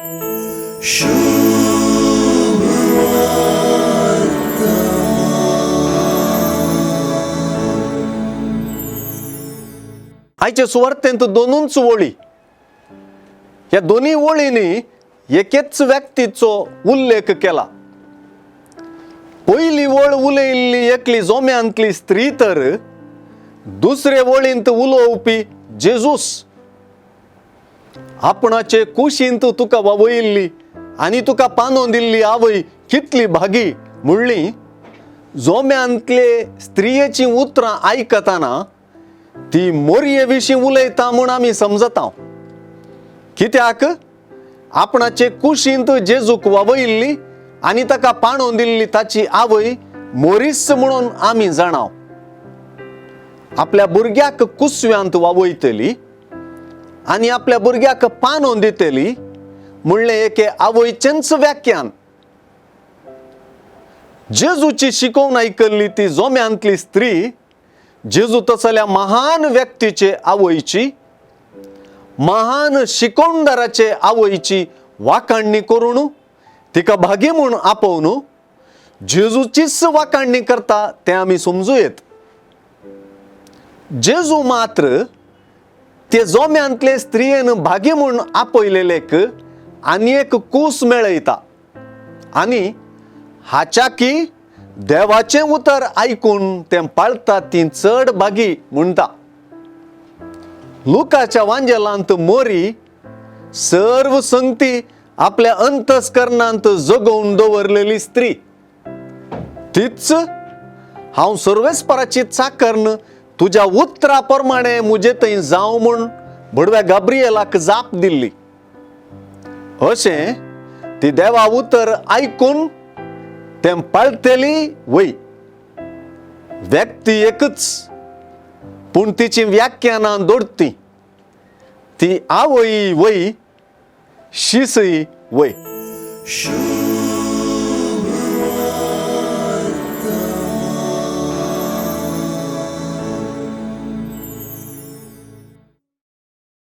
आयच्या सुवार्तेंत दोनूच ओळी, या दोन्ही ओळींनी एकेच व्यक्तीचो उल्लेख केला. पहिली ओळ उलयल्ली एकली जोम्यांतली स्त्री, तर दुसरे ओळींत उलोवपी जेजूस. आपणाचे कुशींत तुका वयल्ली आनी तुका पांदोवन दिल्ली आवय कितली भागी म्हणली. जोम्यांतले स्त्रियेची उतरां आयकताना ती मोरये विशीं उलयता म्हूण आमी समजता. कित्याक आपणाचे कुशींत जेजूक वावयल्ली आनी ताका पांडोवन दिल्ली ताची आवय मोरीस म्हणून आमी जाणाव. आपल्या भुरग्याक कुसव्यांत वावयतली आनी आपल्या भुरग्याक पांदोवन दितली म्हणलें एके आवयचेंच व्याख्यान. जेजूची शिकोवन आयकल्ली ती जोम्यांतली स्त्री जेजू तसल्या महान व्यक्तीचे आवयची, महान शिकोवणदाराचे आवयची वाखाणणी करून तिका भागी म्हूण आपोवन जेजूचीच वाखाणणी करता तें आमी समजूं येत. जेजू मात्र ते जोम्यांतले स्त्रियेन भागी म्हूण आपयलेलेक आनी एक कूस मेळयता आनी हाच्या की देवाचें उतर आयकून तें पाळता ती चड भागी म्हणटा. लुकाच्या वांजेलांत मोरी सर्व संगती आपल्या अंतस्करणांत जगोवन दवरलेली स्त्री. तीच हांव सर्वेस्पराची चाकर्ण तुज्या उतरा प्रमाणे मुजे थंय जावं म्हूण भडव्या गाब्रिएलाक जाप दिल्ली. अशें ती देवा उतर आयकून तें पाळटली वय. व्यक्ती एकच पूण तिची व्याख्यानां दोडती. ती आवय वय, शिसय वय.